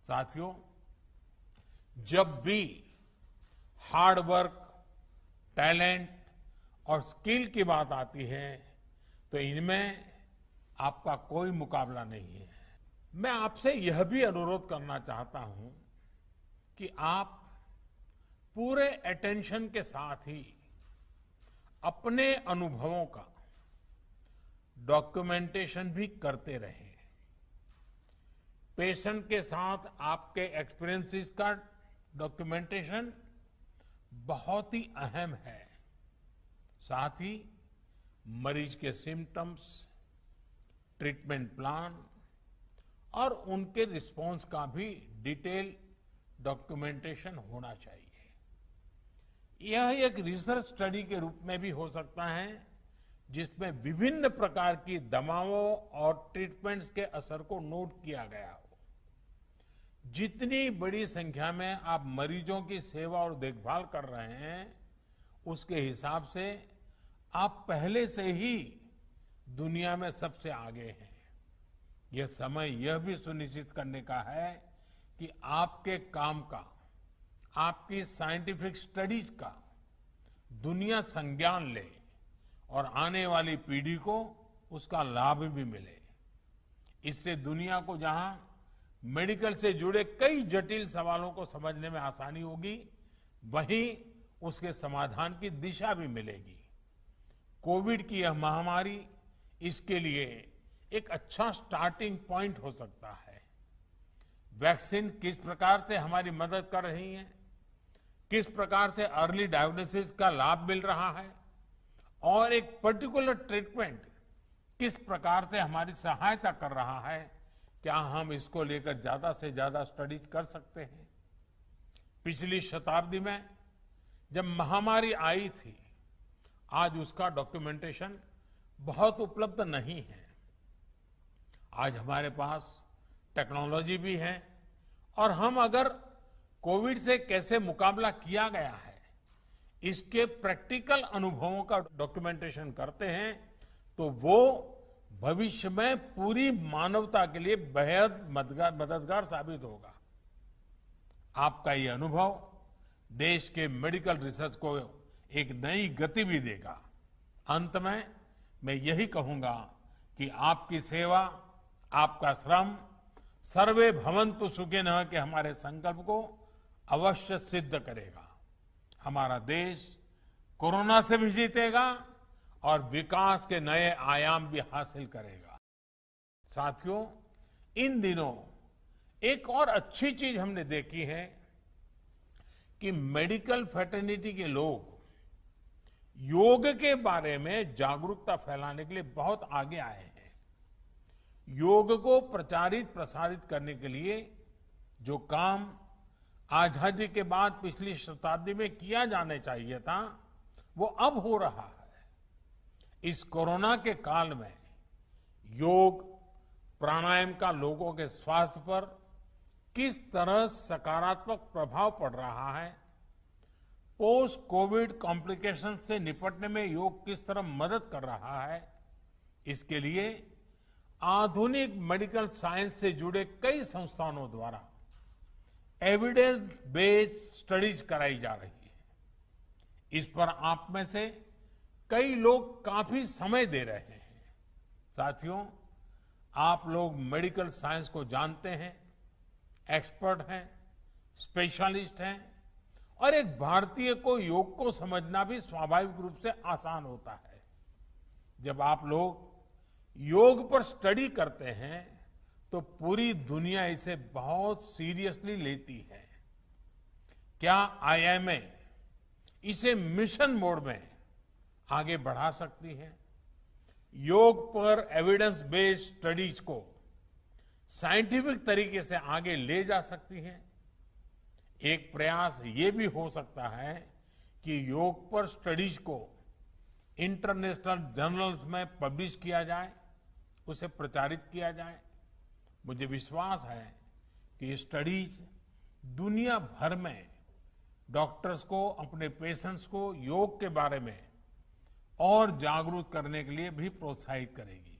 साथियों, जब भी हार्ड वर्क, टैलेंट और स्किल की बात आती है तो इनमें आपका कोई मुकाबला नहीं है। मैं आपसे यह भी अनुरोध करना चाहता हूं कि आप पूरे अटेंशन के साथ ही अपने अनुभवों का डॉक्यूमेंटेशन भी करते रहें। पेशेंट के साथ आपके एक्सपीरियंसेस का डॉक्यूमेंटेशन बहुत ही अहम है। साथ ही मरीज के सिम्टम्स, ट्रीटमेंट प्लान और उनके रिस्पांस का भी डिटेल डॉक्यूमेंटेशन होना चाहिए। यह एक रिसर्च स्टडी के रूप में भी हो सकता है, जिसमें विभिन्न प्रकार की दवाओं और ट्रीटमेंट्स के असर को नोट किया गया हो। जितनी बड़ी संख्या में आप मरीजों की सेवा और देखभाल कर रहे हैं, उसके हिसाब से आप पहले से ही दुनिया में सबसे आगे हैं। यह समय यह भी सुनिश्चित करने का है कि आपके काम का, आपकी साइंटिफिक स्टडीज का दुनिया संज्ञान ले और आने वाली पीढ़ी को उसका लाभ भी मिले। इससे दुनिया को जहां मेडिकल से जुड़े कई जटिल सवालों को समझने में आसानी होगी, वहीं उसके समाधान की दिशा भी मिलेगी। कोविड की यह महामारी इसके लिए एक अच्छा स्टार्टिंग पॉइंट हो सकता है। वैक्सीन किस प्रकार से हमारी मदद कर रही है, किस प्रकार से अर्ली डायग्नोसिस का लाभ मिल रहा है और एक पर्टिकुलर ट्रीटमेंट किस प्रकार से हमारी सहायता कर रहा है, क्या हम इसको लेकर ज्यादा से ज्यादा स्टडीज कर सकते हैं। पिछली शताब्दी में जब महामारी आई थी, आज उसका डॉक्यूमेंटेशन बहुत उपलब्ध नहीं है। आज हमारे पास टेक्नोलॉजी भी है और हम अगर कोविड से कैसे मुकाबला किया गया है, इसके प्रैक्टिकल अनुभवों का डॉक्यूमेंटेशन करते हैं, तो वो भविष्य में पूरी मानवता के लिए बेहद मददगार साबित होगा। आपका ये अनुभव देश के मेडिकल रिसर्च को एक नई गति भी देगा। अंत में मैं यही कहूंगा कि आपकी सेवा, आपका श्रम सर्वे भवन्तु सुखिनः के हमारे संकल्प को अवश्य सिद्ध करेगा। हमारा देश कोरोना से भी जीतेगा और विकास के नए आयाम भी हासिल करेगा। साथियों, इन दिनों एक और अच्छी चीज हमने देखी है कि मेडिकल फ्रेटर्निटी के लोग योग के बारे में जागरूकता फैलाने के लिए बहुत आगे आए हैं। योग को प्रचारित प्रसारित करने के लिए जो काम आजादी के बाद पिछली शताब्दी में किया जाने चाहिए था, वो अब हो रहा है। इस कोरोना के काल में योग, प्राणायाम का लोगों के स्वास्थ्य पर किस तरह सकारात्मक प्रभाव पड़ रहा है, पोस्ट कोविड कॉम्प्लिकेशन से निपटने में योग किस तरह मदद कर रहा है, इसके लिए आधुनिक मेडिकल साइंस से जुड़े कई संस्थानों द्वारा एविडेंस बेस्ड स्टडीज कराई जा रही है। इस पर आप में से कई लोग काफी समय दे रहे हैं। साथियों, आप लोग मेडिकल साइंस को जानते हैं, एक्सपर्ट हैं, स्पेशलिस्ट हैं और एक भारतीय को योग को समझना भी स्वाभाविक रूप से आसान होता है। जब आप लोग योग पर स्टडी करते हैं तो पूरी दुनिया इसे बहुत सीरियसली लेती है। क्या आईएमए इसे मिशन मोड में आगे बढ़ा सकती है? योग पर एविडेंस बेस्ड स्टडीज को साइंटिफिक तरीके से आगे ले जा सकती है? एक प्रयास ये भी हो सकता है कि योग पर स्टडीज को इंटरनेशनल जर्नल्स में पब्लिश किया जाए, उसे प्रचारित किया जाए। मुझे विश्वास है कि ये स्टडीज दुनिया भर में डॉक्टर्स को, अपने पेशेंट्स को योग के बारे में और जागरूक करने के लिए भी प्रोत्साहित करेगी।